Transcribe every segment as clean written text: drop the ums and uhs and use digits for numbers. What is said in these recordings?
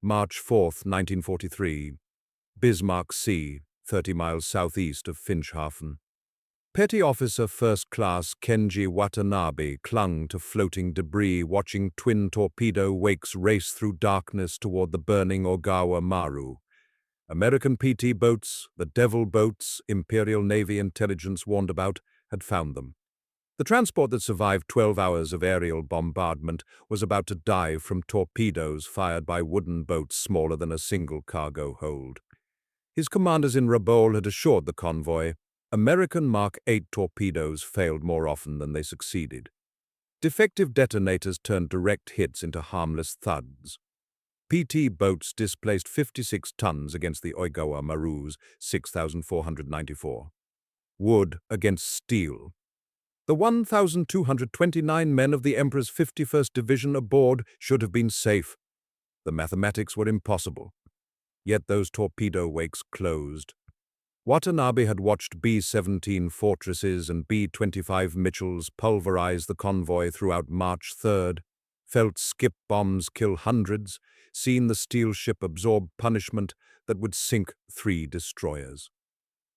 March 4, 1943. Bismarck Sea, 30 miles southeast of Finchhafen. Petty Officer First Class Kenji Watanabe clung to floating debris, watching twin torpedo wakes race through darkness toward the burning Oigawa Maru. American PT boats, the Devil boats Imperial Navy intelligence warned about, had found them. The transport that survived 12 hours of aerial bombardment was about to dive from torpedoes fired by wooden boats smaller than a single cargo hold. His commanders in Rabaul had assured the convoy American Mark 8 torpedoes failed more often than they succeeded. Defective detonators turned direct hits into harmless thuds. PT boats displaced 56 tons against the Oigawa Maru's 6,494. Wood against steel. The 1,229 men of the Emperor's 51st Division aboard should have been safe. The mathematics were impossible. Yet those torpedo wakes closed. Watanabe had watched B-17 Fortresses and B-25 Mitchells pulverize the convoy throughout March 3rd, felt skip bombs kill hundreds, seen the steel ship absorb punishment that would sink 3 destroyers.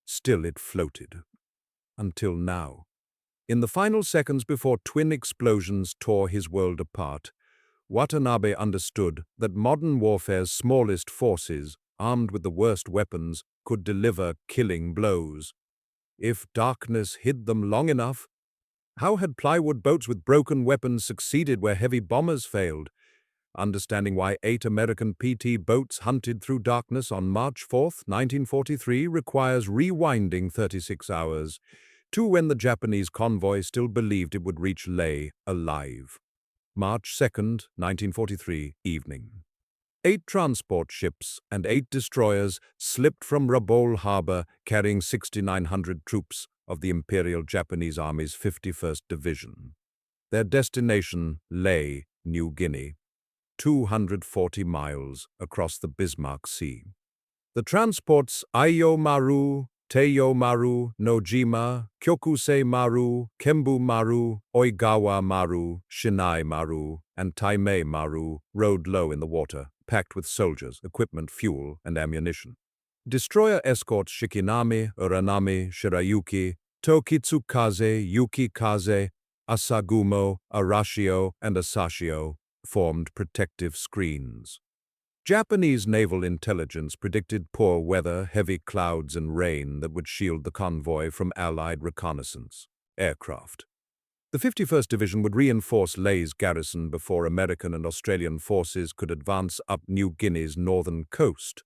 Still it floated. Until now. In the final seconds before twin explosions tore his world apart, Watanabe understood that modern warfare's smallest forces, armed with the worst weapons, could deliver killing blows. If darkness hid them long enough, how had plywood boats with broken weapons succeeded where heavy bombers failed? Understanding why 8 American PT boats hunted through darkness on March 4, 1943 requires rewinding 36 hours, to when the Japanese convoy still believed it would reach Leh alive. March 2, 1943, evening. 8 transport ships and 8 destroyers slipped from Rabaul Harbor carrying 6,900 troops of the Imperial Japanese Army's 51st Division. Their destination, Leh, New Guinea, 240 miles across the Bismarck Sea. The transports Oigawa Maru, Teiyo Maru, Nojima, Kyokusei Maru, Kembu Maru, Oigawa Maru, Shinai Maru, and Taimei Maru rode low in the water, packed with soldiers, equipment, fuel, and ammunition. Destroyer escorts Shikinami, Uranami, Shirayuki, Tokitsukaze, Yukikaze, Asagumo, Arashio, and Asashio formed protective screens. Japanese naval intelligence predicted poor weather, heavy clouds, and rain that would shield the convoy from Allied reconnaissance aircraft. The 51st Division would reinforce Leh's garrison before American and Australian forces could advance up New Guinea's northern coast.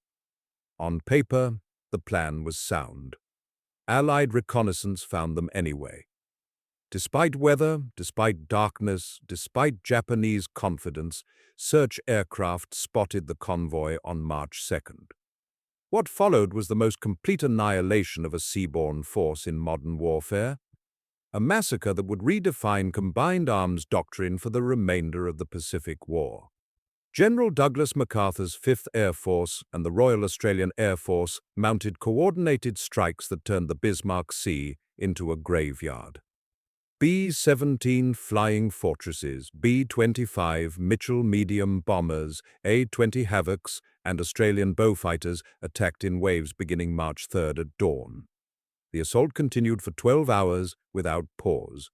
On paper, the plan was sound. Allied reconnaissance found them anyway. Despite weather, despite darkness, despite Japanese confidence, search aircraft spotted the convoy on March 2nd. What followed was the most complete annihilation of a seaborne force in modern warfare, a massacre that would redefine combined arms doctrine for the remainder of the Pacific War. General Douglas MacArthur's 5th Air Force and the Royal Australian Air Force mounted coordinated strikes that turned the Bismarck Sea into a graveyard. B-17 Flying Fortresses, B-25 Mitchell medium bombers, A-20 Havocs, and Australian Beaufighters attacked in waves beginning March 3rd at dawn. The assault continued for 12 hours without pause.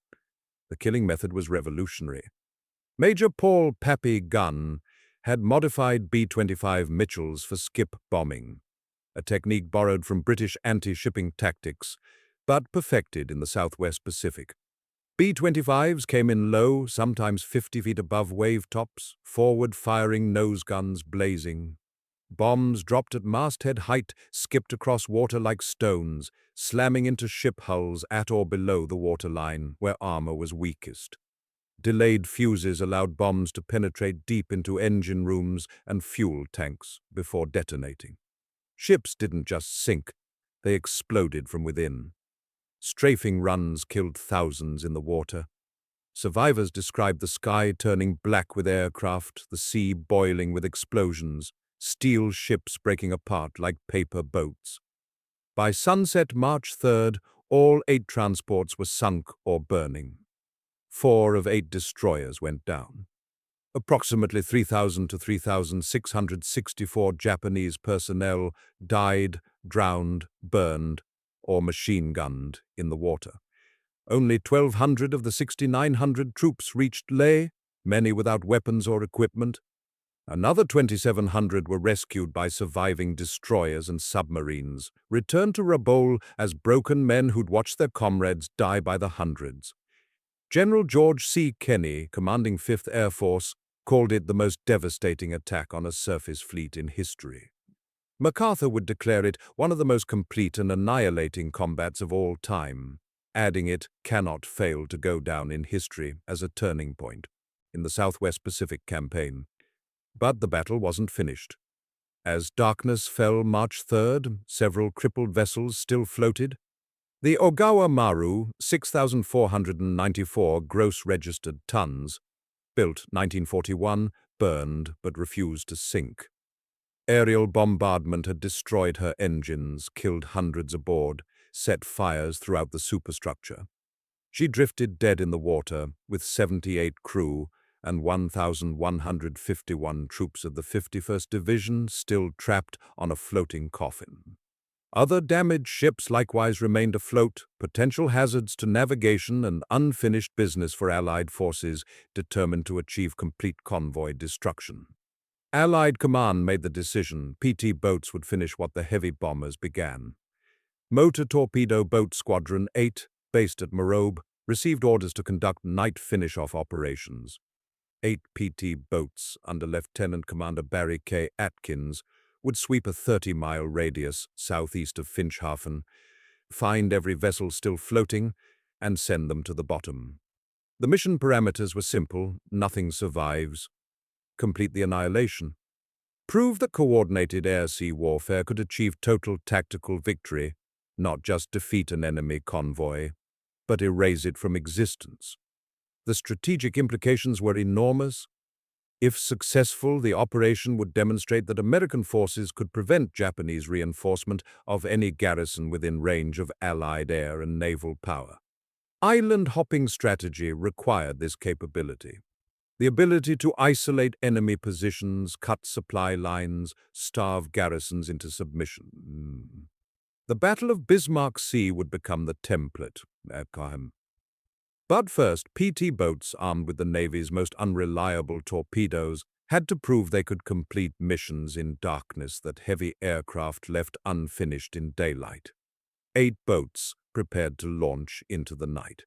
The killing method was revolutionary. Major Paul Pappy Gunn had modified B-25 Mitchells for skip bombing, a technique borrowed from British anti-shipping tactics, but perfected in the Southwest Pacific. B-25s came in low, sometimes 50 feet above wave tops, forward-firing nose guns blazing. Bombs dropped at masthead height skipped across water like stones, slamming into ship hulls at or below the waterline, where armor was weakest. Delayed fuses allowed bombs to penetrate deep into engine rooms and fuel tanks before detonating. Ships didn't just sink, they exploded from within. Strafing runs killed thousands in the water. Survivors described the sky turning black with aircraft, the sea boiling with explosions, steel ships breaking apart like paper boats. By sunset March 3rd, all 8 transports were sunk or burning. 4 of 8 destroyers went down. Approximately 3,000 to 3,664 Japanese personnel died, drowned, burned, or machine-gunned in the water. Only 1,200 of the 6,900 troops reached Leh, many without weapons or equipment. Another 2,700 were rescued by surviving destroyers and submarines, returned to Rabaul as broken men who'd watched their comrades die by the hundreds. General George C. Kenney, commanding 5th Air Force, called it the most devastating attack on a surface fleet in history. MacArthur would declare it one of the most complete and annihilating combats of all time, adding it cannot fail to go down in history as a turning point in the Southwest Pacific Campaign. But the battle wasn't finished. As darkness fell March 3rd, several crippled vessels still floated. The Oigawa Maru, 6,494 gross registered tons, built 1941, burned but refused to sink. Aerial bombardment had destroyed her engines, killed hundreds aboard, set fires throughout the superstructure. She drifted dead in the water, with 78 crew and 1,151 troops of the 51st Division still trapped on a floating coffin. Other damaged ships likewise remained afloat, potential hazards to navigation and unfinished business for Allied forces determined to achieve complete convoy destruction. Allied command made the decision PT boats would finish what the heavy bombers began. Motor Torpedo Boat Squadron 8, based at Morobe, received orders to conduct night finish-off operations. 8 PT boats under Lieutenant Commander Barry K. Atkins would sweep a 30-mile radius southeast of Finchhafen, find every vessel still floating, and send them to the bottom. The mission parameters were simple: nothing survives. Complete the annihilation. Prove that coordinated air-sea warfare could achieve total tactical victory, not just defeat an enemy convoy, but erase it from existence. The strategic implications were enormous. If successful, the operation would demonstrate that American forces could prevent Japanese reinforcement of any garrison within range of Allied air and naval power. Island-hopping strategy required this capability. The ability to isolate enemy positions, cut supply lines, starve garrisons into submission. The Battle of Bismarck Sea would become the template. But first, PT boats armed with the Navy's most unreliable torpedoes had to prove they could complete missions in darkness that heavy aircraft left unfinished in daylight. 8 boats prepared to launch into the night.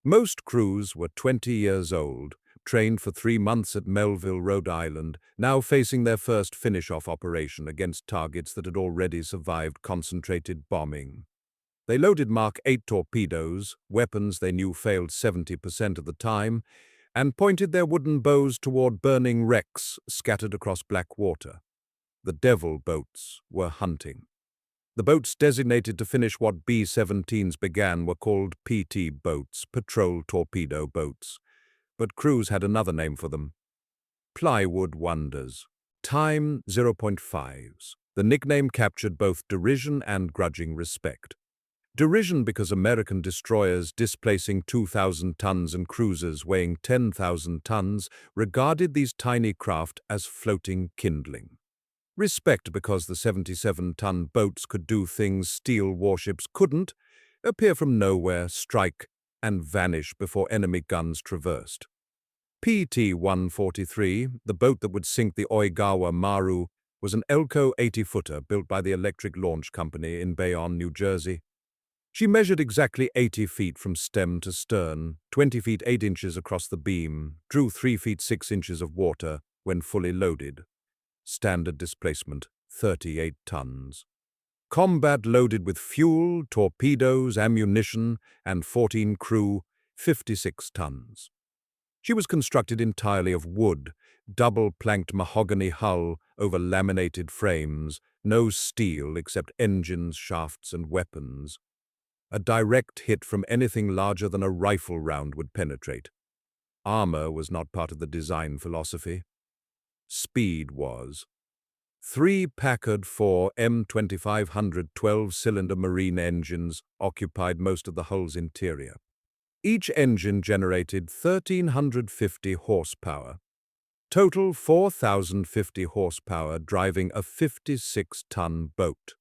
Most crews were 20 years old, trained for 3 months at Melville, Rhode Island, now facing their first finish-off operation against targets that had already survived concentrated bombing. They loaded Mark 8 torpedoes, weapons they knew failed 70% of the time, and pointed their wooden bows toward burning wrecks scattered across black water. The Devil boats were hunting. The boats designated to finish what B-17s began were called PT boats, patrol torpedo boats, but crews had another name for them: plywood wonders. Time 0.5s. The nickname captured both derision and grudging respect. Derision because American destroyers displacing 2,000 tons and cruisers weighing 10,000 tons regarded these tiny craft as floating kindling. Respect because the 77-ton boats could do things steel warships couldn't: appear from nowhere, strike, and vanish before enemy guns traversed. PT-143, the boat that would sink the Oigawa Maru, was an Elco 80-footer built by the Electric Launch Company in Bayonne, New Jersey. She measured exactly 80 feet from stem to stern, 20 feet 8 inches across the beam, drew 3 feet 6 inches of water when fully loaded. Standard displacement, 38 tons. Combat loaded with fuel, torpedoes, ammunition, and 14 crew, 56 tons. She was constructed entirely of wood, double-planked mahogany hull over laminated frames, no steel except engines, shafts, and weapons. A direct hit from anything larger than a rifle round would penetrate. Armor was not part of the design philosophy. Speed was. 3 Packard 4 M2500 12-cylinder marine engines occupied most of the hull's interior. Each engine generated 1,350 horsepower. Total 4,050 horsepower driving a 56-ton boat.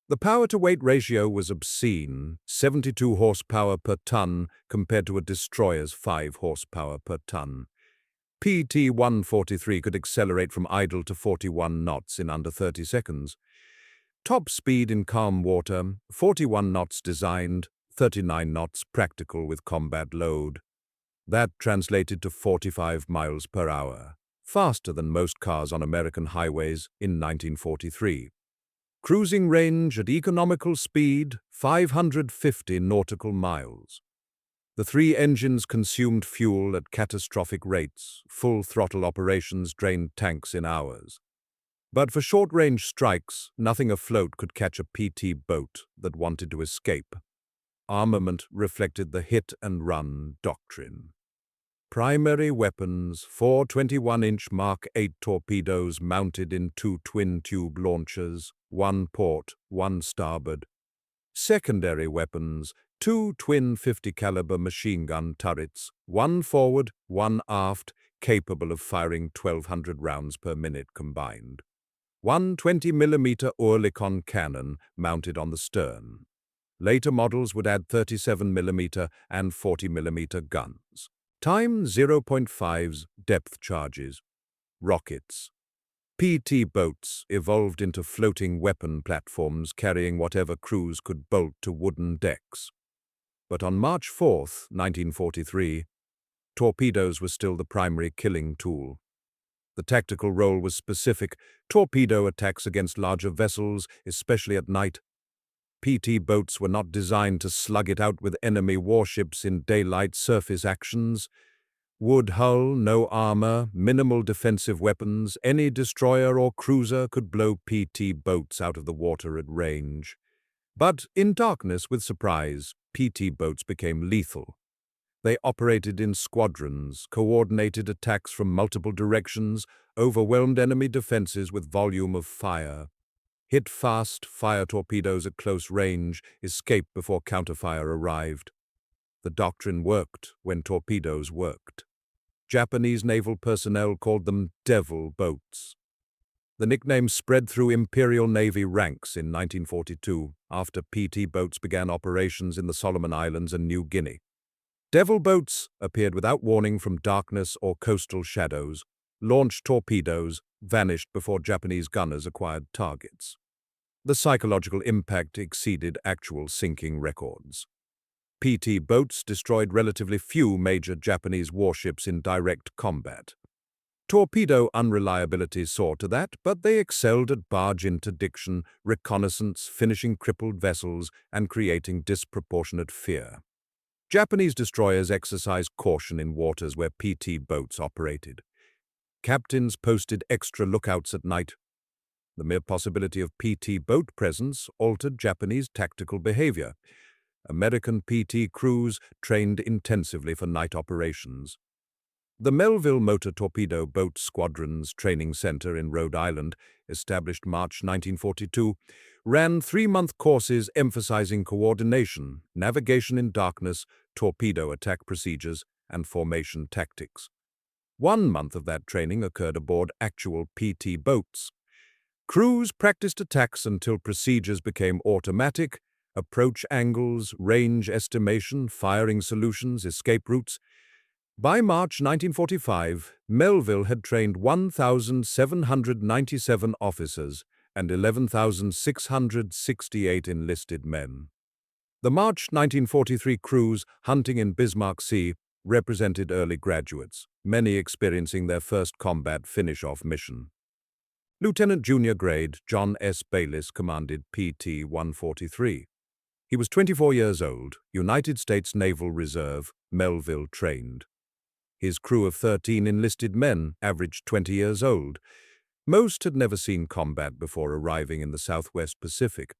The power-to-weight ratio was obscene, 72 horsepower per ton compared to a destroyer's 5 horsepower per ton. PT-143 could accelerate from idle to 41 knots in under 30 seconds. Top speed in calm water, 41 knots designed, 39 knots practical with combat load. That translated to 45 miles per hour, faster than most cars on American highways in 1943. Cruising range at economical speed, 550 nautical miles. The 3 engines consumed fuel at catastrophic rates. Full throttle operations drained tanks in hours. But for short-range strikes, nothing afloat could catch a PT boat that wanted to escape. Armament reflected the hit-and-run doctrine. Primary weapons, 4 21-inch Mark 8 torpedoes mounted in 2 twin-tube launchers, 1 port, 1 starboard. Secondary weapons, 2 twin 50-caliber machine gun turrets, 1 forward, 1 aft, capable of firing 1,200 rounds per minute combined. 1 20mm Oerlikon cannon mounted on the stern. Later models would add 37mm and 40mm guns. Time 0.5s, depth charges. Rockets. PT boats evolved into floating weapon platforms carrying whatever crews could bolt to wooden decks. But on March 4, 1943, torpedoes were still the primary killing tool. The tactical role was specific: torpedo attacks against larger vessels, especially at night. PT boats were not designed to slug it out with enemy warships in daylight surface actions. Wood hull, no armor, minimal defensive weapons, any destroyer or cruiser could blow PT boats out of the water at range. But in darkness with surprise, PT boats became lethal. They operated in squadrons, coordinated attacks from multiple directions, overwhelmed enemy defenses with volume of fire. Hit fast, fire torpedoes at close range, escape before counterfire arrived. The doctrine worked when torpedoes worked. Japanese naval personnel called them devil boats. The nickname spread through Imperial Navy ranks in 1942 after PT boats began operations in the Solomon Islands and New Guinea. Devil boats appeared without warning from darkness or coastal shadows, launched torpedoes, vanished before Japanese gunners acquired targets. The psychological impact exceeded actual sinking records. PT boats destroyed relatively few major Japanese warships in direct combat. Torpedo unreliability saw to that, but they excelled at barge interdiction, reconnaissance, finishing crippled vessels, and creating disproportionate fear. Japanese destroyers exercised caution in waters where PT boats operated. Captains posted extra lookouts at night. The mere possibility of PT boat presence altered Japanese tactical behavior. American PT crews trained intensively for night operations. The Melville Motor Torpedo Boat Squadron's Training Center in Rhode Island, established March 1942, ran 3-month courses emphasizing coordination, navigation in darkness, torpedo attack procedures, and formation tactics. 1 month of that training occurred aboard actual PT boats. Crews practiced attacks until procedures became automatic: approach angles, range estimation, firing solutions, escape routes. By March 1945, Melville had trained 1,797 officers and 11,668 enlisted men. The March 1943 crews hunting in Bismarck Sea represented early graduates, many experiencing their first combat finish-off mission. Lieutenant Junior Grade John S. Bayliss commanded PT-143. He was 24 years old, United States Naval Reserve, Melville trained. His crew of 13 enlisted men averaged 20 years old. Most had never seen combat before arriving in the Southwest Pacific.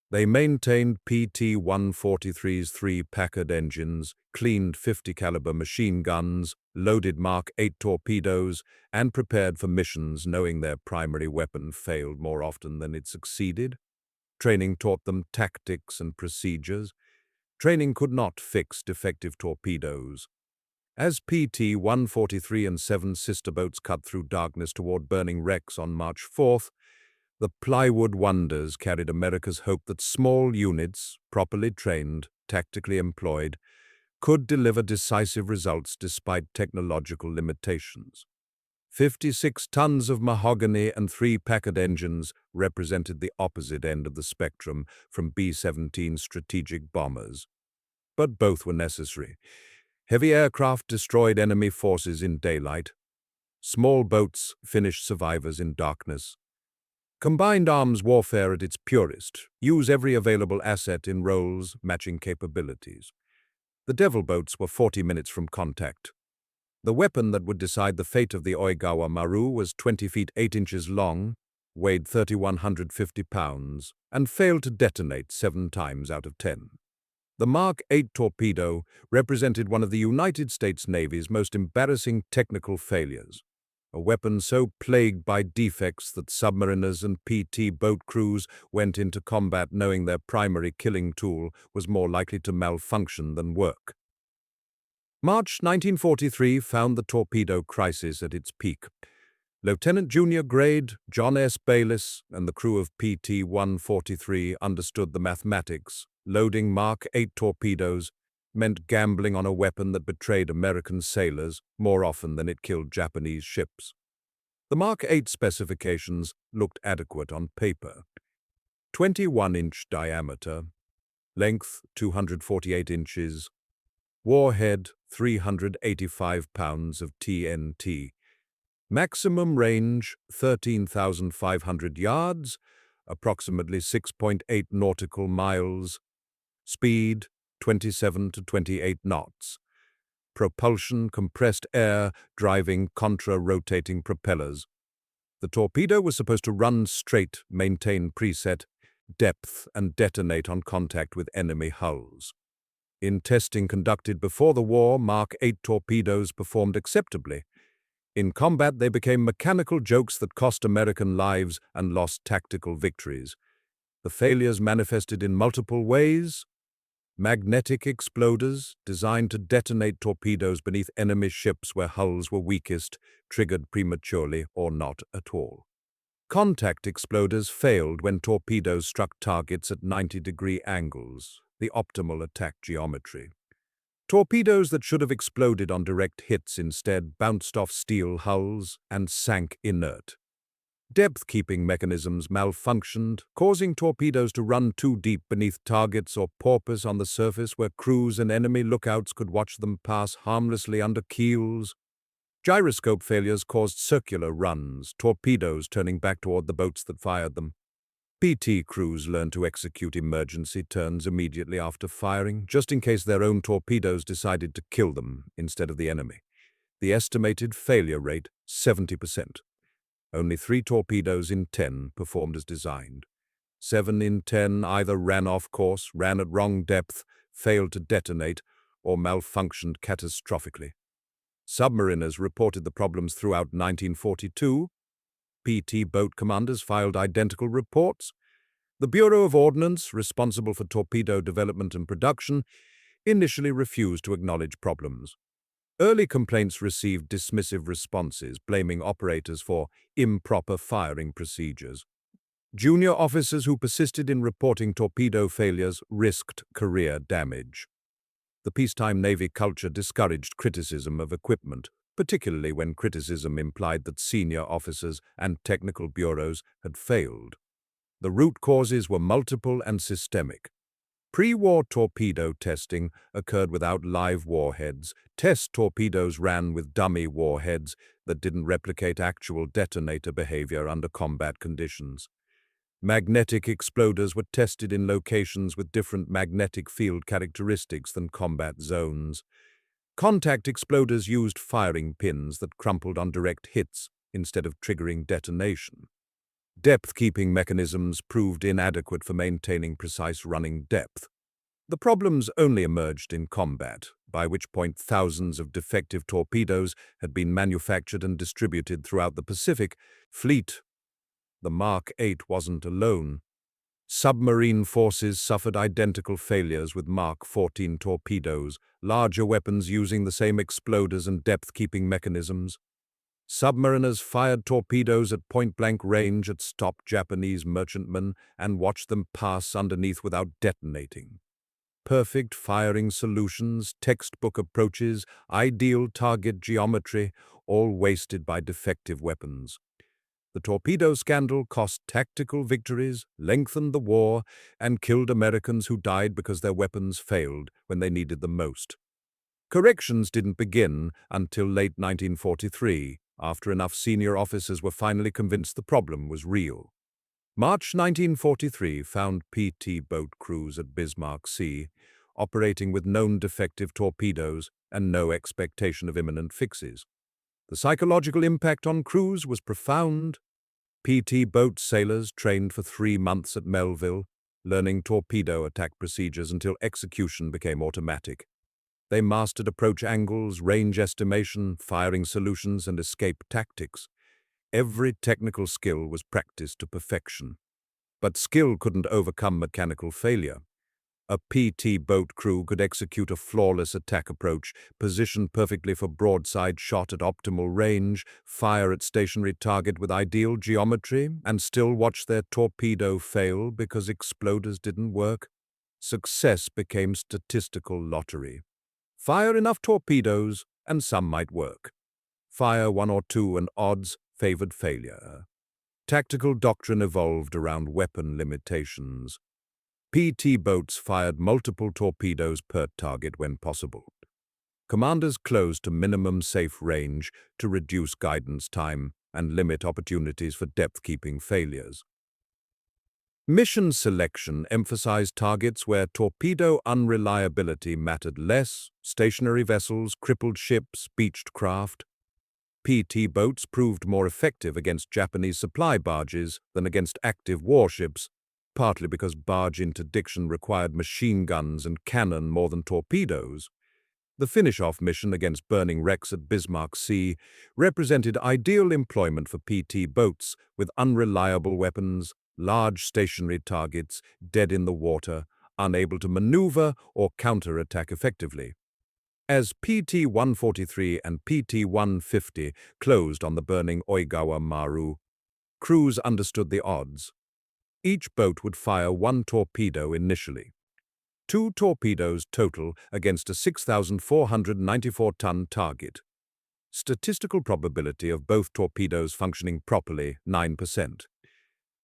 They maintained PT-143's 3 Packard engines, cleaned 50-caliber machine guns, loaded Mark 8 torpedoes, and prepared for missions knowing their primary weapon failed more often than it succeeded. Training taught them tactics and procedures. Training could not fix defective torpedoes. As PT-143 and 7 sister boats cut through darkness toward burning wrecks on March 4th, the plywood wonders carried America's hope that small units, properly trained, tactically employed, could deliver decisive results despite technological limitations. 56 tons of mahogany and 3 Packard engines represented the opposite end of the spectrum from B-17 strategic bombers. But both were necessary. Heavy aircraft destroyed enemy forces in daylight. Small boats finished survivors in darkness. Combined arms warfare at its purest, use every available asset in roles matching capabilities. The Devil boats were 40 minutes from contact. The weapon that would decide the fate of the Oigawa Maru was 20 feet 8 inches long, weighed 3,150 pounds, and failed to detonate 7 times out of 10. The Mark 8 torpedo represented one of the United States Navy's most embarrassing technical failures, a weapon so plagued by defects that submariners and PT boat crews went into combat knowing their primary killing tool was more likely to malfunction than work. March 1943 found the torpedo crisis at its peak. Lieutenant Junior Grade John S. Bayliss and the crew of PT-143 understood the mathematics. Loading Mark 8 torpedoes meant gambling on a weapon that betrayed American sailors more often than it killed Japanese ships. The Mark 8 specifications looked adequate on paper. 21-inch diameter, length 248 inches, warhead 385 pounds of TNT, maximum range 13,500 yards, approximately 6.8 nautical miles, speed 27 to 28 knots, propulsion compressed air driving contra-rotating propellers. The torpedo was supposed to run straight, maintain preset depth, and detonate on contact with enemy hulls. In testing conducted before the war, Mark 8 torpedoes performed acceptably. In combat, they became mechanical jokes that cost American lives and lost tactical victories. The failures manifested in multiple ways. Magnetic exploders, designed to detonate torpedoes beneath enemy ships where hulls were weakest, triggered prematurely or not at all. Contact exploders failed when torpedoes struck targets at 90-degree angles, the optimal attack geometry. Torpedoes that should have exploded on direct hits instead bounced off steel hulls and sank inert. Depth-keeping mechanisms malfunctioned, causing torpedoes to run too deep beneath targets or porpoise on the surface where crews and enemy lookouts could watch them pass harmlessly under keels. Gyroscope failures caused circular runs, torpedoes turning back toward the boats that fired them. PT crews learned to execute emergency turns immediately after firing, just in case their own torpedoes decided to kill them instead of the enemy. The estimated failure rate, 70%. Only 3 torpedoes in 10 performed as designed. 7 in 10 either ran off course, ran at wrong depth, failed to detonate, or malfunctioned catastrophically. Submariners reported the problems throughout 1942. PT boat commanders filed identical reports. The Bureau of Ordnance, responsible for torpedo development and production, initially refused to acknowledge problems. Early complaints received dismissive responses, blaming operators for improper firing procedures. Junior officers who persisted in reporting torpedo failures risked career damage. The peacetime Navy culture discouraged criticism of equipment, particularly when criticism implied that senior officers and technical bureaus had failed. The root causes were multiple and systemic. Pre-war torpedo testing occurred without live warheads. Test torpedoes ran with dummy warheads that didn't replicate actual detonator behavior under combat conditions. Magnetic exploders were tested in locations with different magnetic field characteristics than combat zones. Contact exploders used firing pins that crumpled on direct hits instead of triggering detonation. Depth-keeping mechanisms proved inadequate for maintaining precise running depth. The problems only emerged in combat, by which point thousands of defective torpedoes had been manufactured and distributed throughout the Pacific Fleet. The Mark 8 wasn't alone. Submarine forces suffered identical failures with Mark 14 torpedoes, larger weapons using the same exploders and depth-keeping mechanisms. Submariners fired torpedoes at point-blank range at stopped Japanese merchantmen and watched them pass underneath without detonating. Perfect firing solutions, textbook approaches, ideal target geometry, all wasted by defective weapons. The torpedo scandal cost tactical victories, lengthened the war, and killed Americans who died because their weapons failed when they needed them most. Corrections didn't begin until late 1943, after enough senior officers were finally convinced the problem was real. March 1943 found PT boat crews at Bismarck Sea, operating with known defective torpedoes and no expectation of imminent fixes. The psychological impact on crews was profound. PT boat sailors trained for 3 months at Melville, learning torpedo attack procedures until execution became automatic. They mastered approach angles, range estimation, firing solutions, and escape tactics. Every technical skill was practiced to perfection. But skill couldn't overcome mechanical failure. A PT boat crew could execute a flawless attack approach, positioned perfectly for broadside shot at optimal range, fire at stationary target with ideal geometry, and still watch their torpedo fail because exploders didn't work. Success became statistical lottery. Fire enough torpedoes, and some might work. Fire 1 or 2 and odds favored failure. Tactical doctrine evolved around weapon limitations. PT boats fired multiple torpedoes per target when possible. Commanders closed to minimum safe range to reduce guidance time and limit opportunities for depth-keeping failures. Mission selection emphasized targets where torpedo unreliability mattered less: stationary vessels, crippled ships, beached craft. PT boats proved more effective against Japanese supply barges than against active warships, partly because barge interdiction required machine guns and cannon more than torpedoes. The finish-off mission against burning wrecks at Bismarck Sea represented ideal employment for PT boats with unreliable weapons, large stationary targets, dead in the water, unable to maneuver or counter-attack effectively. As PT-143 and PT-150 closed on the burning Oigawa Maru, crews understood the odds. Each boat would fire 1 torpedo initially. 2 torpedoes total against a 6,494-ton target. Statistical probability of both torpedoes functioning properly, 9%.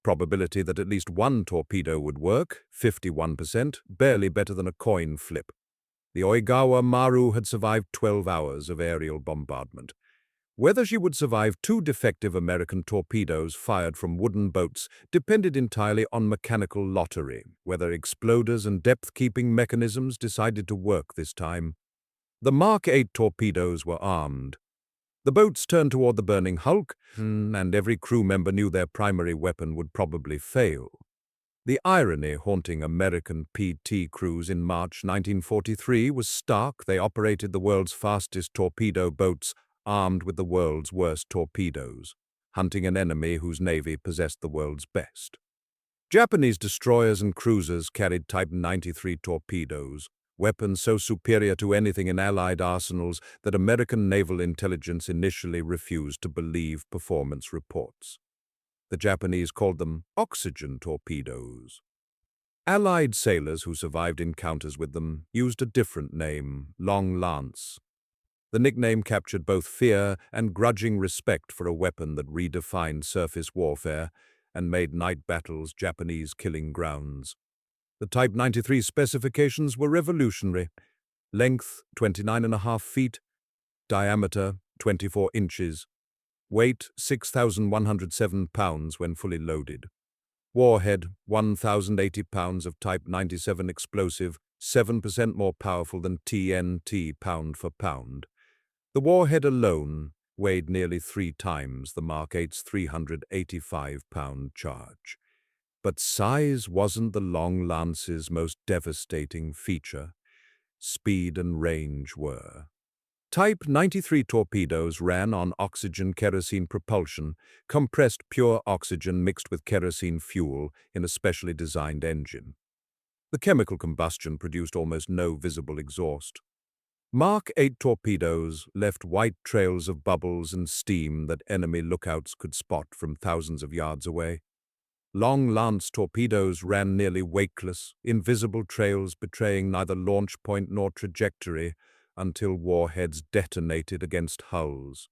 Probability that at least 1 torpedo would work, 51%, barely better than a coin flip. The Oigawa Maru had survived 12 hours of aerial bombardment. Whether she would survive 2 defective American torpedoes fired from wooden boats depended entirely on mechanical lottery, whether exploders and depth-keeping mechanisms decided to work this time. The Mark 8 torpedoes were armed. The boats turned toward the burning hulk, and every crew member knew their primary weapon would probably fail. The irony haunting American PT crews in March 1943 was stark. They operated the world's fastest torpedo boats, armed with the world's worst torpedoes, hunting an enemy whose navy possessed the world's best. Japanese destroyers and cruisers carried Type 93 torpedoes, weapons so superior to anything in Allied arsenals that American naval intelligence initially refused to believe performance reports. The Japanese called them oxygen torpedoes. Allied sailors who survived encounters with them used a different name, Long Lance. The nickname captured both fear and grudging respect for a weapon that redefined surface warfare and made night battles Japanese killing grounds. The Type 93 specifications were revolutionary. Length, 29.5 feet. Diameter, 24 inches. Weight, 6,107 pounds when fully loaded. Warhead, 1,080 pounds of Type 97 explosive, 7% more powerful than TNT pound for pound. The warhead alone weighed nearly 3 times the Mark 8's 385-pound charge. But size wasn't the Long Lance's most devastating feature. Speed and range were. Type 93 torpedoes ran on oxygen-kerosene propulsion, compressed pure oxygen mixed with kerosene fuel in a specially designed engine. The chemical combustion produced almost no visible exhaust. Mark 8 torpedoes left white trails of bubbles and steam that enemy lookouts could spot from thousands of yards away. Long lance torpedoes ran nearly wakeless, invisible trails betraying neither launch point nor trajectory until warheads detonated against hulls.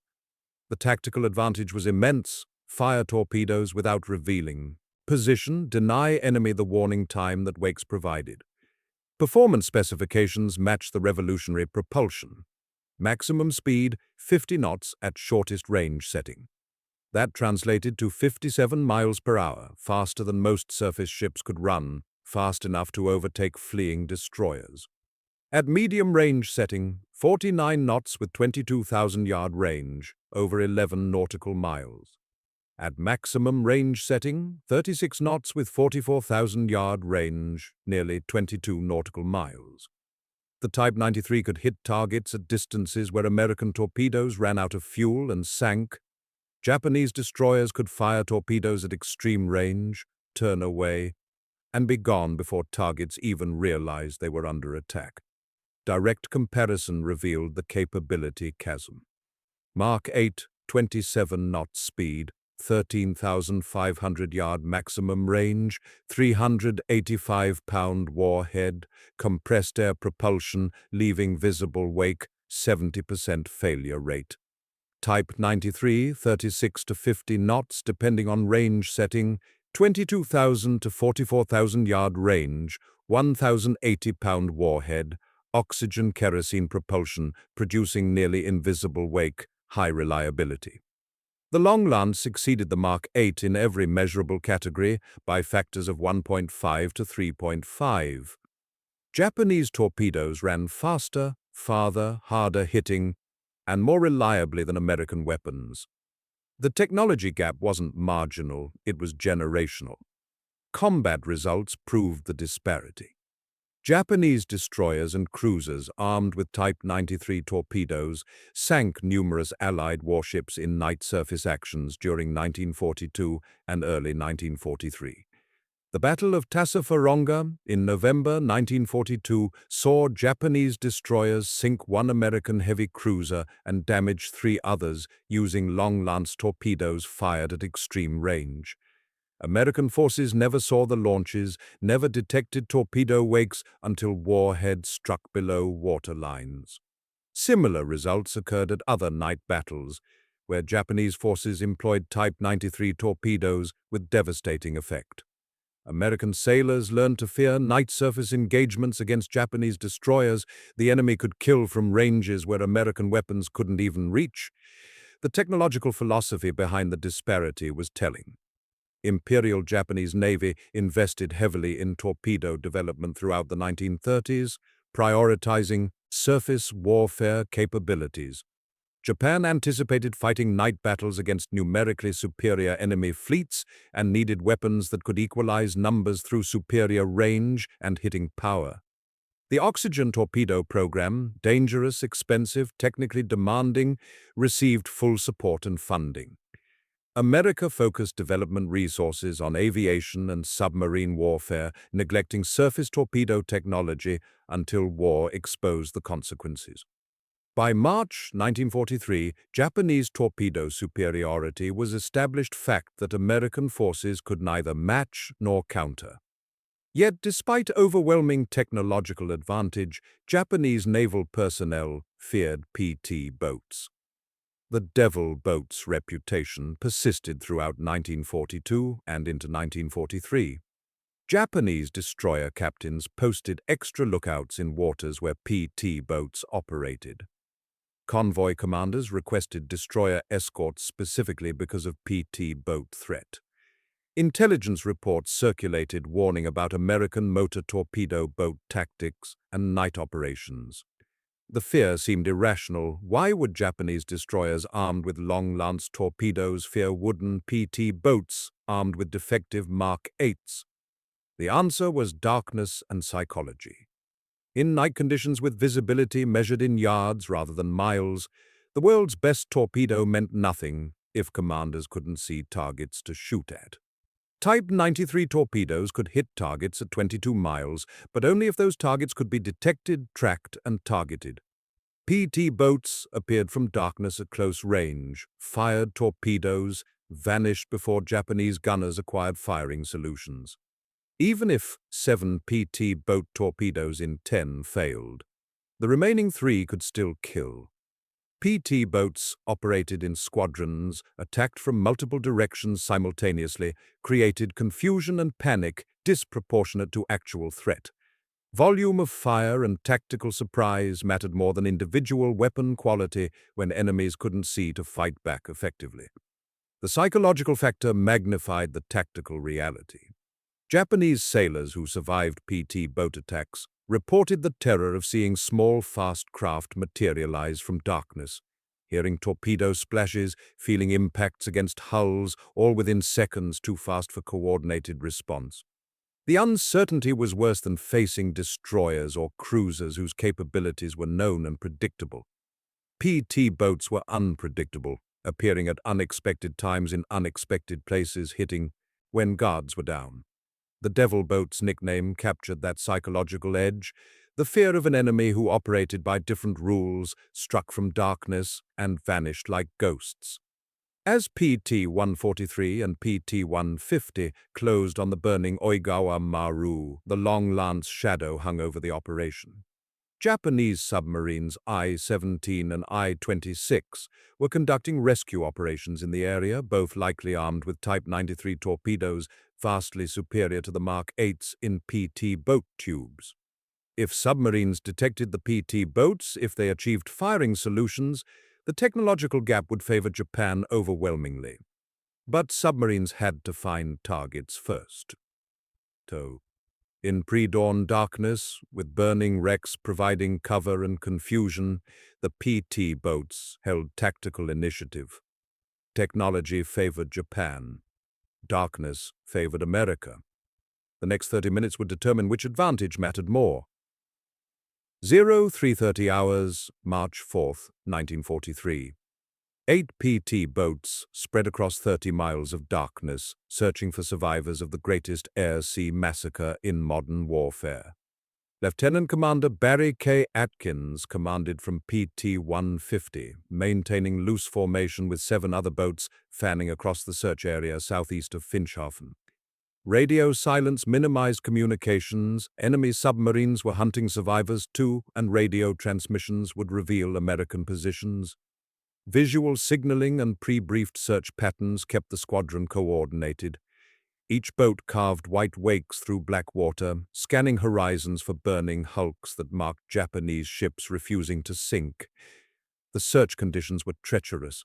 The tactical advantage was immense. Fire torpedoes without revealing position, deny enemy the warning time that wakes provided. Performance specifications match the revolutionary propulsion. Maximum speed, 50 knots at shortest range setting. That translated to 57 miles per hour, faster than most surface ships could run, fast enough to overtake fleeing destroyers. At medium range setting, 49 knots with 22,000-yard range, over 11 nautical miles. At maximum range setting, 36 knots with 44,000-yard range, nearly 22 nautical miles. The Type 93 could hit targets at distances where American torpedoes ran out of fuel and sank. Japanese destroyers could fire torpedoes at extreme range, turn away, and be gone before targets even realized they were under attack. Direct comparison revealed the capability chasm. Mark 8, 27 knot speed, 13,500-yard maximum range, 385-pound warhead, compressed air propulsion, leaving visible wake, 70% failure rate. Type 93, 36 to 50 knots depending on range setting, 22,000 to 44,000-yard range, 1,080-pound warhead, oxygen kerosene propulsion producing nearly invisible wake, high reliability. The long lance exceeded the Mark 8 in every measurable category by factors of 1.5 to 3.5. Japanese torpedoes ran faster, farther, harder hitting, and more reliably than American weapons. The technology gap wasn't marginal, it was generational. Combat results proved the disparity. Japanese destroyers and cruisers armed with Type 93 torpedoes sank numerous Allied warships in night surface actions during 1942 and early 1943. The Battle of Tassafaronga in November 1942 saw Japanese destroyers sink one American heavy cruiser and damage 3 others using long-lance torpedoes fired at extreme range. American forces never saw the launches, never detected torpedo wakes until warheads struck below water lines. Similar results occurred at other night battles, where Japanese forces employed Type 93 torpedoes with devastating effect. American sailors learned to fear night surface engagements against Japanese destroyers the enemy could kill from ranges where American weapons couldn't even reach. The technological philosophy behind the disparity was telling. Imperial Japanese Navy invested heavily in torpedo development throughout the 1930s, prioritizing surface warfare capabilities. Japan anticipated fighting night battles against numerically superior enemy fleets and needed weapons that could equalize numbers through superior range and hitting power. The oxygen torpedo program, dangerous, expensive, technically demanding, received full support and funding. America focused development resources on aviation and submarine warfare, neglecting surface torpedo technology until war exposed the consequences. By March 1943, Japanese torpedo superiority was established fact that American forces could neither match nor counter. Yet, despite overwhelming technological advantage, Japanese naval personnel feared PT boats. The Devil boat's reputation persisted throughout 1942 and into 1943. Japanese destroyer captains posted extra lookouts in waters where PT boats operated. Convoy commanders requested destroyer escorts specifically because of PT boat threat. Intelligence reports circulated warning about American motor torpedo boat tactics and night operations. The fear seemed irrational. Why would Japanese destroyers armed with long-lance torpedoes fear wooden PT boats armed with defective Mark 8s? The answer was darkness and psychology. In night conditions with visibility measured in yards rather than miles, the world's best torpedo meant nothing if commanders couldn't see targets to shoot at. Type 93 torpedoes could hit targets at 22 miles, but only if those targets could be detected, tracked, and targeted. PT boats appeared from darkness at close range, fired torpedoes, vanished before Japanese gunners acquired firing solutions. Even if 7 PT boat torpedoes in 10 failed, the remaining 3 could still kill. PT boats operated in squadrons, attacked from multiple directions simultaneously, created confusion and panic disproportionate to actual threat. Volume of fire and tactical surprise mattered more than individual weapon quality when enemies couldn't see to fight back effectively. The psychological factor magnified the tactical reality. Japanese sailors who survived PT boat attacks reported the terror of seeing small, fast craft materialize from darkness, hearing torpedo splashes, feeling impacts against hulls, all within seconds too fast for coordinated response. The uncertainty was worse than facing destroyers or cruisers whose capabilities were known and predictable. PT boats were unpredictable, appearing at unexpected times in unexpected places, hitting when guards were down. The Devil Boat's nickname captured that psychological edge, the fear of an enemy who operated by different rules, struck from darkness, and vanished like ghosts. As PT-143 and PT-150 closed on the burning Oigawa Maru, the long lance shadow hung over the operation. Japanese submarines I-17 and I-26 were conducting rescue operations in the area, both likely armed with Type 93 torpedoes, vastly superior to the Mark 8s in PT boat tubes. If submarines detected the PT boats, if they achieved firing solutions, the technological gap would favor Japan overwhelmingly. But submarines had to find targets first. In pre-dawn darkness, with burning wrecks providing cover and confusion, the PT boats held tactical initiative. Technology favored Japan. Darkness favored America. The next 30 minutes would determine which advantage mattered more. 0330 hours, March 4th, 1943. 8 PT boats spread across 30 miles of darkness, searching for survivors of the greatest air-sea massacre in modern warfare. Lieutenant Commander Barry K. Atkins commanded from PT-150, maintaining loose formation with 7 other boats fanning across the search area southeast of Finschhafen. Radio silence minimized communications, enemy submarines were hunting survivors too, and radio transmissions would reveal American positions. Visual signaling and pre-briefed search patterns kept the squadron coordinated. Each boat carved white wakes through black water, scanning horizons for burning hulks that marked Japanese ships refusing to sink. The search conditions were treacherous.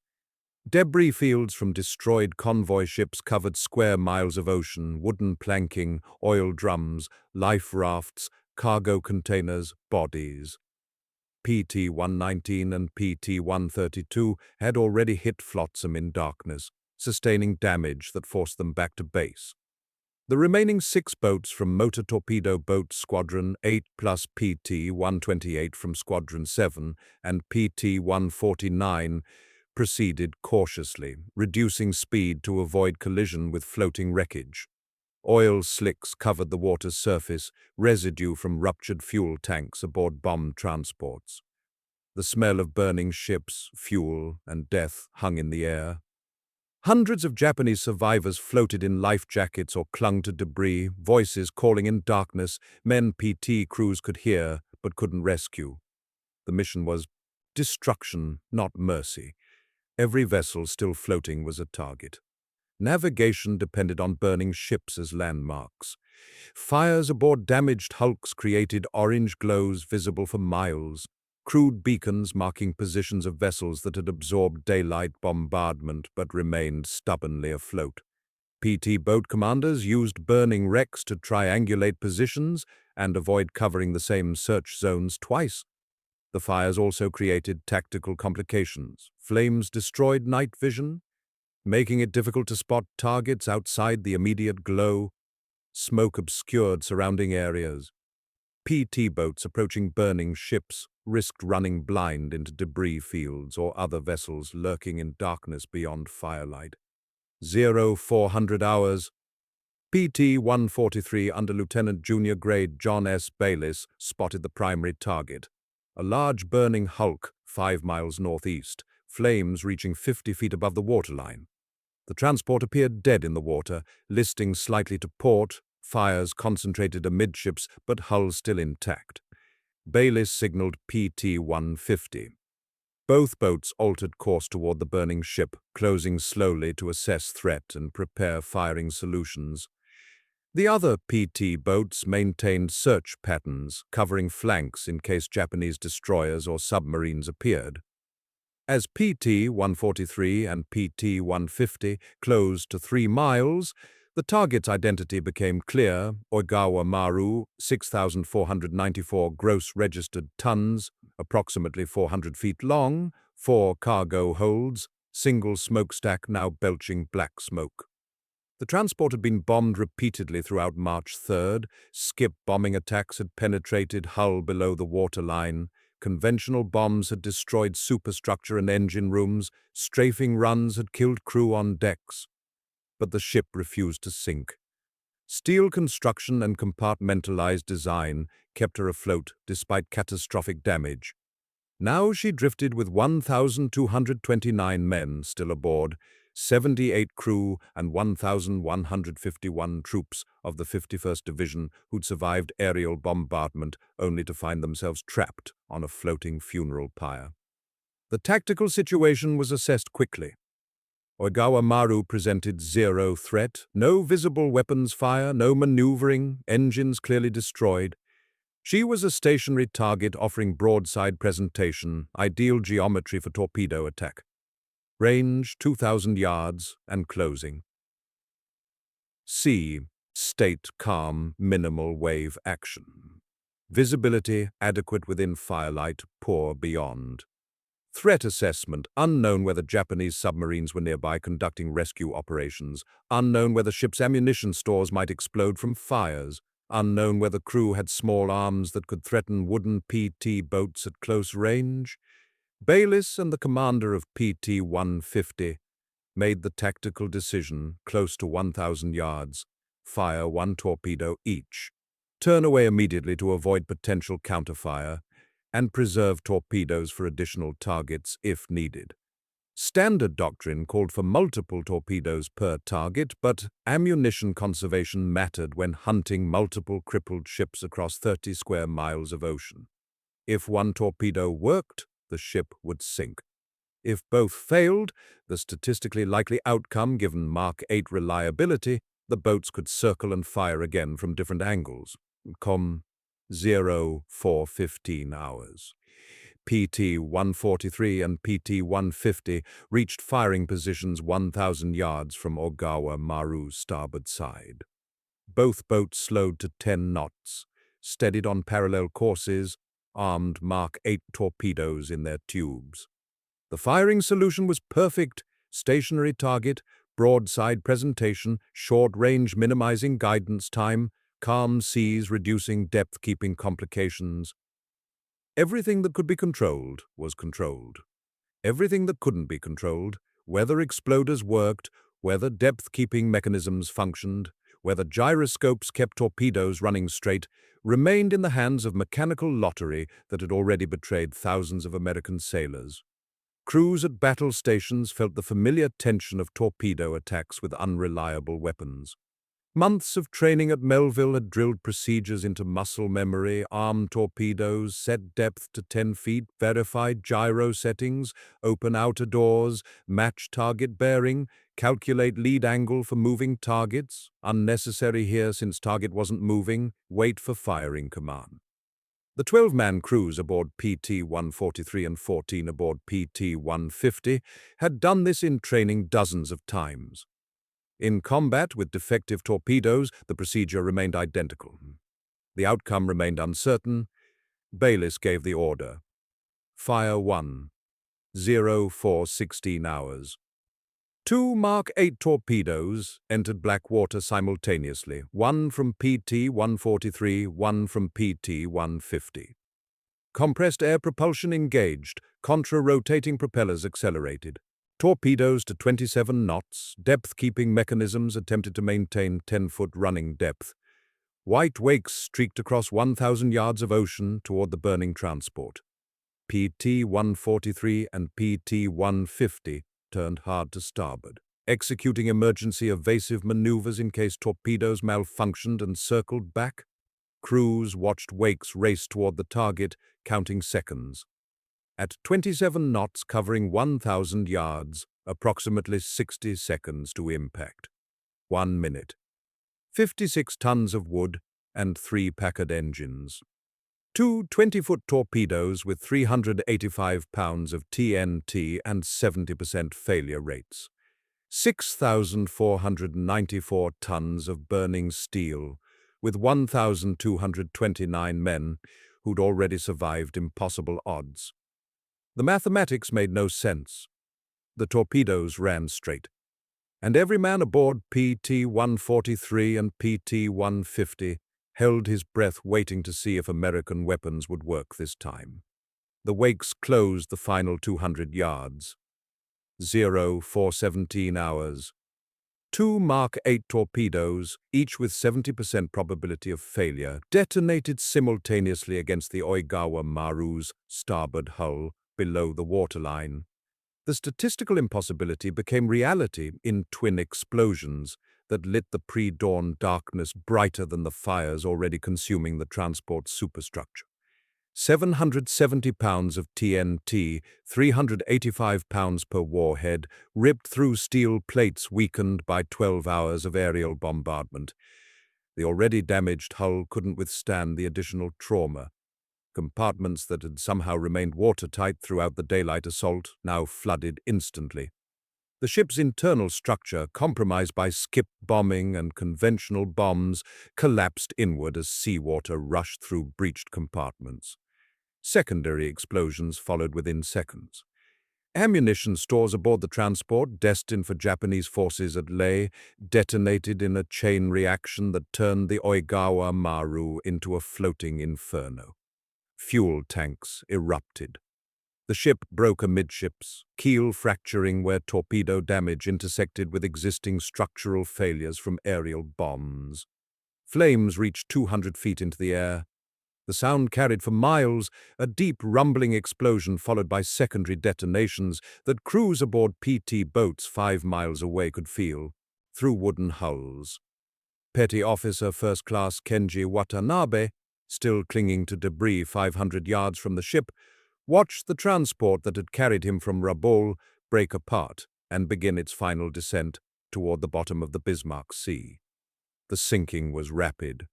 Debris fields from destroyed convoy ships covered square miles of ocean, wooden planking, oil drums, life rafts, cargo containers, bodies. PT-119 and PT-132 had already hit Flotsam in darkness, sustaining damage that forced them back to base. The remaining 6 boats from Motor Torpedo Boat Squadron 8 plus PT-128 from Squadron 7 and PT-149 proceeded cautiously, reducing speed to avoid collision with floating wreckage. Oil slicks covered the water's surface, residue from ruptured fuel tanks aboard bomb transports. The smell of burning ships, fuel, and death hung in the air. Hundreds of Japanese survivors floated in life jackets or clung to debris, voices calling in darkness, men PT crews could hear but couldn't rescue. The mission was destruction, not mercy. Every vessel still floating was a target. Navigation depended on burning ships as landmarks. Fires aboard damaged hulks created orange glows visible for miles, crude beacons marking positions of vessels that had absorbed daylight bombardment but remained stubbornly afloat. PT boat commanders used burning wrecks to triangulate positions and avoid covering the same search zones twice. The fires also created tactical complications. Flames destroyed night vision, making it difficult to spot targets outside the immediate glow. Smoke obscured surrounding areas. PT boats approaching burning ships risked running blind into debris fields or other vessels lurking in darkness beyond firelight. 0400 hours. PT-143 Under Lieutenant Junior Grade John S. Bayliss spotted the primary target, a large burning hulk 5 miles northeast, flames reaching 50 feet above the waterline. The transport appeared dead in the water, listing slightly to port, fires concentrated amidships, but hull still intact. Bayliss signaled PT-150. Both boats altered course toward the burning ship, closing slowly to assess threat and prepare firing solutions. The other PT boats maintained search patterns, covering flanks in case Japanese destroyers or submarines appeared. As PT-143 and PT-150 closed to 3 miles, the target's identity became clear: Oigawa Maru, 6,494 gross registered tons, approximately 400 feet long, 4 cargo holds, single smokestack now belching black smoke. The transport had been bombed repeatedly throughout March 3rd. Skip bombing attacks had penetrated hull below the waterline. Conventional bombs had destroyed superstructure and engine rooms. Strafing runs had killed crew on decks. But the ship refused to sink. Steel construction and compartmentalized design kept her afloat despite catastrophic damage. Now she drifted with 1,229 men still aboard, 78 crew and 1,151 troops of the 51st Division who'd survived aerial bombardment only to find themselves trapped on a floating funeral pyre. The tactical situation was assessed quickly. Oigawa Maru presented zero threat, no visible weapons fire, no maneuvering, engines clearly destroyed. She was a stationary target offering broadside presentation, ideal geometry for torpedo attack. Range 2,000 yards and closing. Sea, state calm, minimal wave action. Visibility adequate within firelight, poor beyond. Threat assessment, unknown whether Japanese submarines were nearby conducting rescue operations, unknown whether ship's ammunition stores might explode from fires, unknown whether crew had small arms that could threaten wooden PT boats at close range. Bayliss and the commander of PT-150 made the tactical decision, close to 1,000 yards, fire 1 torpedo each, turn away immediately to avoid potential counterfire, and preserve torpedoes for additional targets if needed. Standard doctrine called for multiple torpedoes per target, but ammunition conservation mattered when hunting multiple crippled ships across 30 square miles of ocean. If 1 torpedo worked, the ship would sink. If both failed, the statistically likely outcome given Mach 8 reliability, the boats could circle and fire again from different angles. 0415 hours. PT-143 and PT-150 reached firing positions 1,000 yards from Oigawa Maru's starboard side. Both boats slowed to 10 knots, steadied on parallel courses, armed Mach 8 torpedoes in their tubes. The firing solution was perfect: stationary target, broadside presentation, short range minimizing guidance time, calm seas reducing depth-keeping complications. Everything that could be controlled was controlled. Everything that couldn't be controlled, whether exploders worked, whether depth-keeping mechanisms functioned, whether gyroscopes kept torpedoes running straight, remained in the hands of mechanical lottery that had already betrayed thousands of American sailors. Crews at battle stations felt the familiar tension of torpedo attacks with unreliable weapons. Months of training at Melville had drilled procedures into muscle memory: armed torpedoes, set depth to 10 feet, verified gyro settings, open outer doors, match target bearing, calculate lead angle for moving targets, unnecessary here since target wasn't moving, wait for firing command. The 12-man crews aboard PT-143 and 14 aboard PT-150 had done this in training dozens of times. In combat with defective torpedoes, the procedure remained identical. The outcome remained uncertain. Bayliss gave the order. Fire 1. 0416 hours. Two Mark 8 torpedoes entered black water simultaneously, one from PT-143, one from PT-150. Compressed air propulsion engaged, contra-rotating propellers accelerated. Torpedoes to 27 knots, depth-keeping mechanisms attempted to maintain 10-foot running depth. White wakes streaked across 1,000 yards of ocean toward the burning transport. PT-143 and PT-150 turned hard to starboard, executing emergency evasive maneuvers in case torpedoes malfunctioned and circled back. Crews watched wakes race toward the target, counting seconds. At 27 knots covering 1,000 yards, approximately 60 seconds to impact. 1 minute. 56 tons of wood and 3 Packard engines. Two 20-foot torpedoes with 385 pounds of TNT and 70% failure rates. 6,494 tons of burning steel, with 1,229 men who'd already survived impossible odds. The mathematics made no sense. The torpedoes ran straight, and every man aboard PT-143 and PT-150 held his breath waiting to see if American weapons would work this time. The wakes closed the final 200 yards. 0417 hours. Two Mark 8 torpedoes, each with 70% probability of failure, detonated simultaneously against the Oigawa Maru's starboard hull below the waterline. The statistical impossibility became reality in twin explosions that lit the pre-dawn darkness brighter than the fires already consuming the transport superstructure. 770 pounds of TNT, 385 pounds per warhead, ripped through steel plates weakened by 12 hours of aerial bombardment. The already damaged hull couldn't withstand the additional trauma. Compartments that had somehow remained watertight throughout the daylight assault now flooded instantly. The ship's internal structure, compromised by skip bombing and conventional bombs, collapsed inward as seawater rushed through breached compartments. Secondary explosions followed within seconds. Ammunition stores aboard the transport, destined for Japanese forces at Leh, detonated in a chain reaction that turned the Oigawa Maru into a floating inferno. Fuel tanks erupted. The ship broke amidships, keel fracturing where torpedo damage intersected with existing structural failures from aerial bombs. Flames reached 200 feet into the air. The sound carried for miles, a deep rumbling explosion followed by secondary detonations that crews aboard PT boats 5 miles away could feel, through wooden hulls. Petty Officer First Class Kenji Watanabe, still clinging to debris 500 yards from the ship, watched the transport that had carried him from Rabaul break apart and begin its final descent toward the bottom of the Bismarck Sea. The sinking was rapid.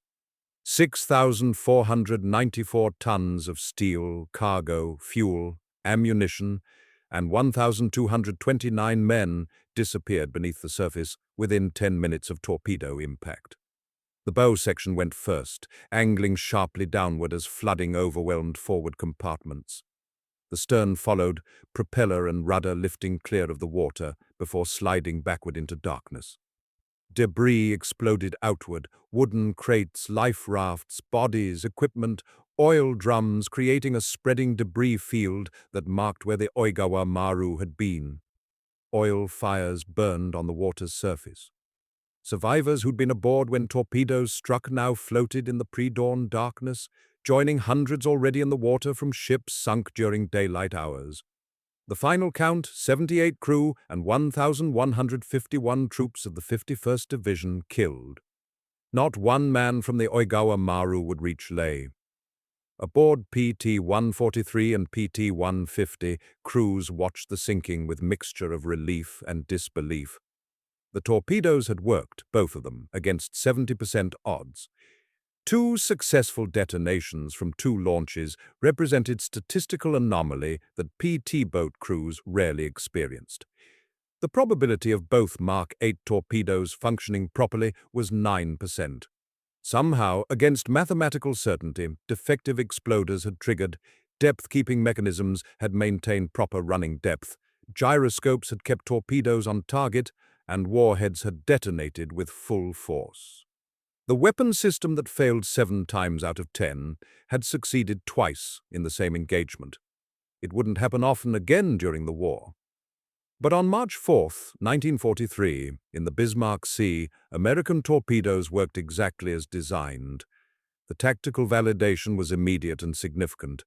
6,494 tons of steel, cargo, fuel, ammunition, and 1,229 men disappeared beneath the surface within 10 minutes of torpedo impact. The bow section went first, angling sharply downward as flooding overwhelmed forward compartments. The stern followed, propeller and rudder lifting clear of the water before sliding backward into darkness. Debris exploded outward, wooden crates, life rafts, bodies, equipment, oil drums, creating a spreading debris field that marked where the Oigawa Maru had been. Oil fires burned on the water's surface. Survivors who'd been aboard when torpedoes struck now floated in the pre-dawn darkness, joining hundreds already in the water from ships sunk during daylight hours. The final count, 78 crew and 1,151 troops of the 51st Division killed. Not one man from the Oigawa Maru would reach Leh. Aboard PT-143 and PT-150, crews watched the sinking with mixture of relief and disbelief. The torpedoes had worked, both of them, against 70% odds. 2 successful detonations from 2 launches represented statistical anomaly that PT boat crews rarely experienced. The probability of both Mark 8 torpedoes functioning properly was 9%. Somehow, against mathematical certainty, defective exploders had triggered, depth-keeping mechanisms had maintained proper running depth, Gyroscopes had kept torpedoes on target, and warheads had detonated with full force. The weapon system that failed 7 times out of 10 had succeeded twice in the same engagement. It wouldn't happen often again during the war. But on March 4, 1943, in the Bismarck Sea, American torpedoes worked exactly as designed. The tactical validation was immediate and significant.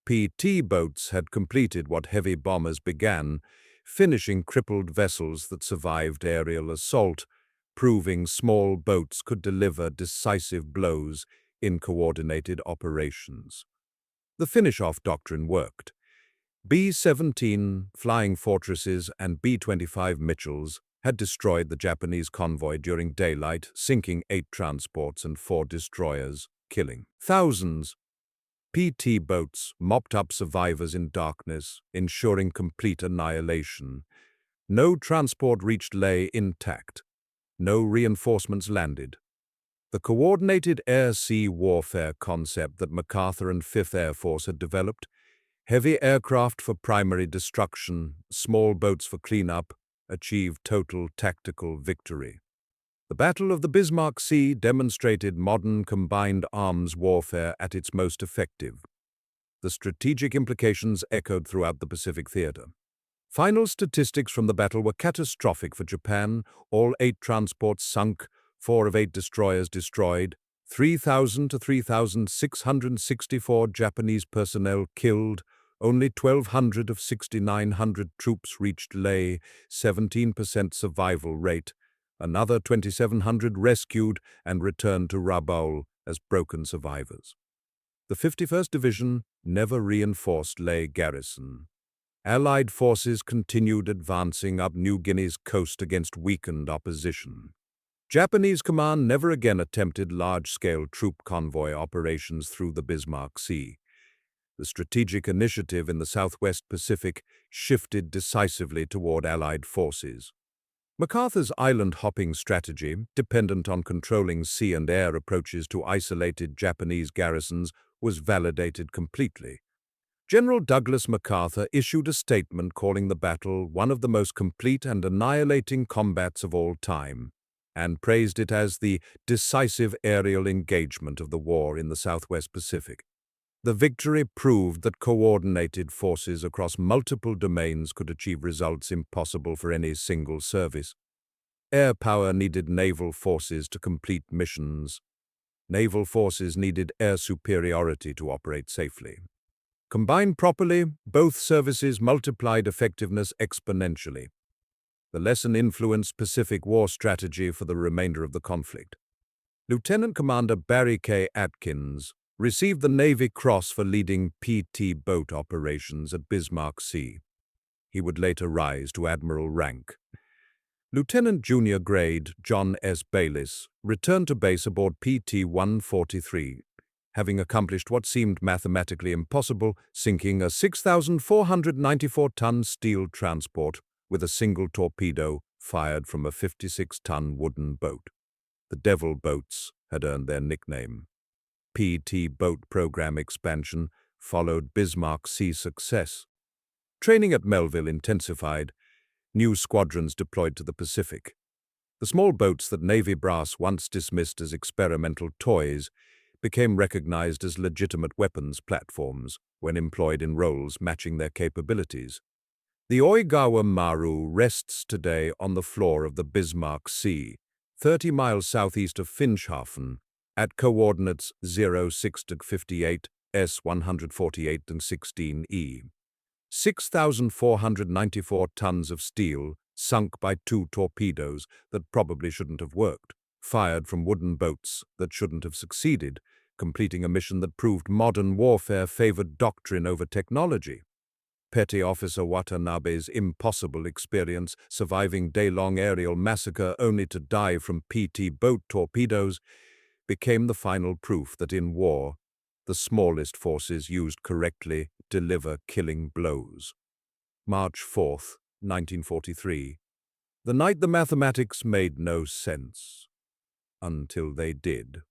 PT boats had completed what heavy bombers began, finishing crippled vessels that survived aerial assault, proving small boats could deliver decisive blows in coordinated operations. The finish-off doctrine worked. B-17 Flying Fortresses and B-25 Mitchells had destroyed the Japanese convoy during daylight, sinking 8 transports and 4 destroyers, killing thousands. PT boats mopped up survivors in darkness, ensuring complete annihilation. No transport reached Leh intact. No reinforcements landed. The coordinated air-sea warfare concept that MacArthur and 5th Air Force had developed, heavy aircraft for primary destruction, small boats for cleanup, achieved total tactical victory. The Battle of the Bismarck Sea demonstrated modern combined arms warfare at its most effective. The strategic implications echoed throughout the Pacific theater. Final statistics from the battle were catastrophic for Japan. All 8 transports sunk, 4 of 8 destroyers destroyed, 3,000 to 3,664 Japanese personnel killed, only 1,200 of 6,900 troops reached Leh, 17% survival rate, another 2,700 rescued and returned to Rabaul as broken survivors. The 51st Division never reinforced Leh garrison. Allied forces continued advancing up New Guinea's coast against weakened opposition. Japanese command never again attempted large-scale troop convoy operations through the Bismarck Sea. The strategic initiative in the Southwest Pacific shifted decisively toward Allied forces. MacArthur's island-hopping strategy, dependent on controlling sea and air approaches to isolated Japanese garrisons, was validated completely. General Douglas MacArthur issued a statement calling the battle one of the most complete and annihilating combats of all time, and praised it as the decisive aerial engagement of the war in the Southwest Pacific. The victory proved that coordinated forces across multiple domains could achieve results impossible for any single service. Air power needed naval forces to complete missions. Naval forces needed air superiority to operate safely. Combined properly, both services multiplied effectiveness exponentially. The lesson influenced Pacific War strategy for the remainder of the conflict. Lieutenant Commander Barry K. Atkins received the Navy Cross for leading PT boat operations at Bismarck Sea. He would later rise to admiral rank. Lieutenant Junior Grade John S. Bayliss returned to base aboard PT-143, having accomplished what seemed mathematically impossible, sinking a 6,494-ton steel transport with a single torpedo fired from a 56-ton wooden boat. The Devil boats had earned their nickname. PT boat program expansion followed Bismarck Sea success. Training at Melville intensified. New squadrons deployed to the Pacific. The small boats that Navy brass once dismissed as experimental toys became recognized as legitimate weapons platforms when employed in roles matching their capabilities. The Oigawa Maru rests today on the floor of the Bismarck Sea, 30 miles southeast of Finschhafen, at coordinates 06-58, S148 and 16E. 6,494 tons of steel sunk by 2 torpedoes that probably shouldn't have worked, fired from wooden boats that shouldn't have succeeded, completing a mission that proved modern warfare favored doctrine over technology. Petty Officer Watanabe's impossible experience surviving day-long aerial massacre only to die from PT boat torpedoes became the final proof that in war, the smallest forces used correctly deliver killing blows. March 4, 1943. The night the mathematics made no sense. Until they did.